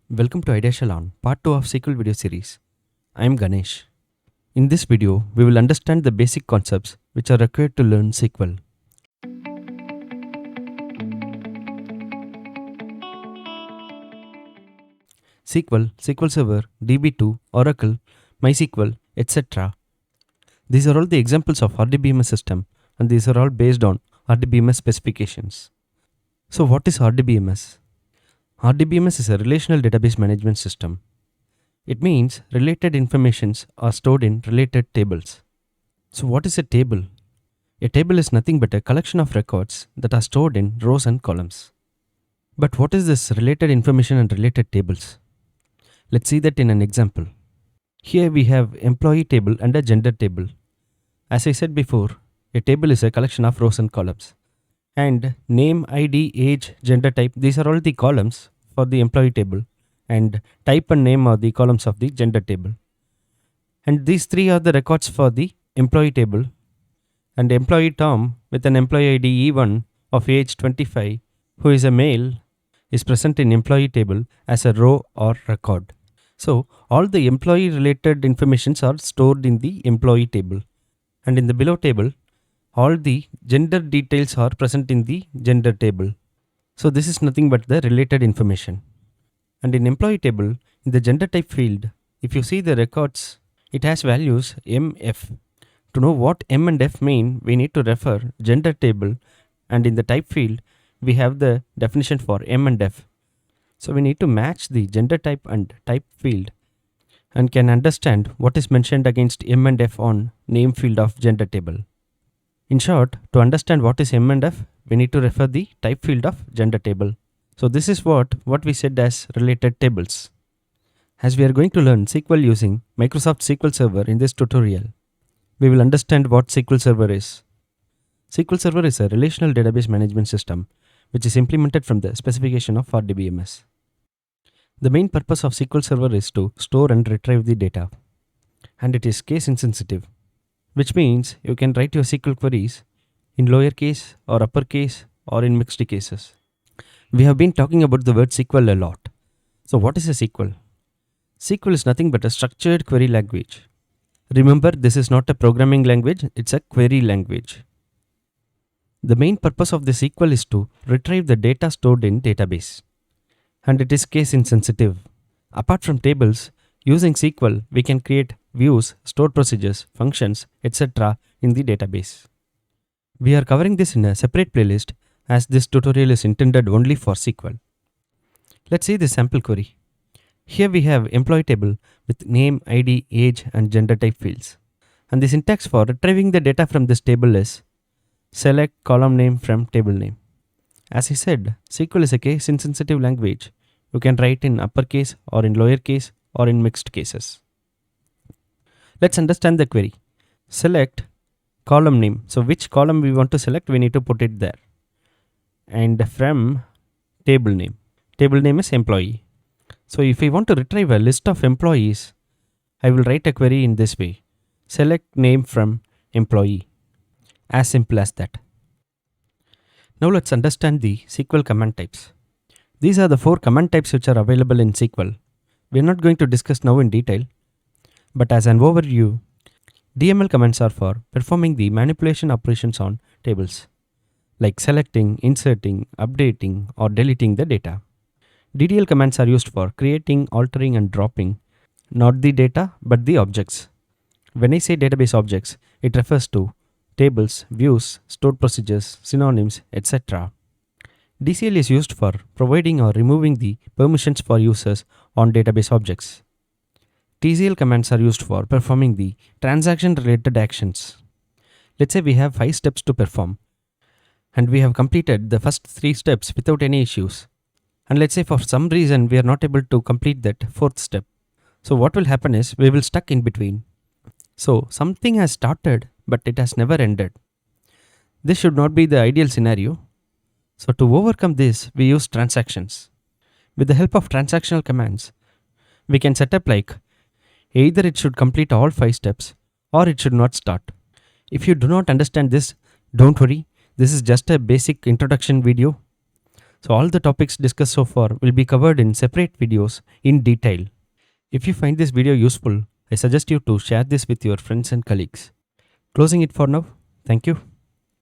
Welcome to Idea Shalon, part 2 of SQL video series. I am Ganesh. In this video, we will understand the basic concepts which are required to learn SQL. SQL, SQL Server, DB2, Oracle, MySQL, etc. These are all the examples of RDBMS system, and these are all based on RDBMS specifications. So what is RDBMS? RDBMS is a relational database management system. It means related informations are stored in related tables. So what is a table? A table is nothing but a collection of records that are stored in rows and columns. But what is this related information and related tables? Let's see that in an example. Here we have employee table and a gender table. As I said before, a table is a collection of rows and columns. And name, ID, age, gender type, these are all the columns for the employee table, and type and name are the columns of the gender table. And these three are the records for the employee table. And employee Tom with an employee ID E1 of age 25, who is a male, is present in employee table as a row or record. So all the employee related informations are stored in the employee table. And in the below table, all the gender details are present in the gender table. So this is nothing but the related information. And in employee table, in the gender type field, if you see the records, it has values MF. To know what M and F mean, we need to refer gender table, and in the type field, we have the definition for M and F. So we need to match the gender type and type field and can understand what is mentioned against M and F on name field of gender table. In short, to understand what is M and F, we need to refer the type field of gender table. So this is what we said as related tables. As we are going to learn SQL using Microsoft SQL Server in this tutorial, we will understand what SQL Server is. SQL Server is a relational database management system which is implemented from the specification of RDBMS. The main purpose of SQL Server is to store and retrieve the data, and it is case insensitive, which means you can write your SQL queries in lowercase or uppercase or in mixed cases. We have been talking about the word SQL a lot. So what is a SQL? SQL is nothing but a structured query language. Remember, this is not a programming language, it's a query language. The main purpose of the SQL is to retrieve the data stored in database, and it is case insensitive. Apart from tables, using SQL, we can create views, stored procedures, functions, etc. in the database. We are covering this in a separate playlist as this tutorial is intended only for SQL. Let's see the sample query. Here we have employee table with name, ID, age and gender type fields. And the syntax for retrieving the data from this table is select column name from table name. As I said, SQL is a case insensitive language. You can write in uppercase or in lowercase or in mixed cases. Let's understand the query. Select column name. So which column we want to select, we need to put it there. And from table name. Table name is employee. So if we want to retrieve a list of employees, I will write a query in this way. Select name from employee. As simple as that. Now let's understand the SQL command types. These are the 4 command types which are available in SQL. We are not going to discuss now in detail, but as an overview, DML commands are for performing the manipulation operations on tables, like selecting, inserting, updating, or deleting the data. DDL commands are used for creating, altering, and dropping, not the data, but the objects. When I say database objects, it refers to tables, views, stored procedures, synonyms, etc. DCL is used for providing or removing the permissions for users on database objects. TCL commands are used for performing the transaction-related actions. Let's say we have 5 steps to perform, and we have completed the first 3 steps without any issues. And let's say for some reason we are not able to complete that 4th step. So what will happen is we will stuck in between. So something has started, but it has never ended. This should not be the ideal scenario. So to overcome this, we use transactions. With the help of transactional commands, we can set up like either it should complete all 5 steps or it should not start. If you do not understand this, don't worry. This is just a basic introduction video. So all the topics discussed so far will be covered in separate videos in detail. If you find this video useful, I suggest you to share this with your friends and colleagues. Closing it for now. Thank you.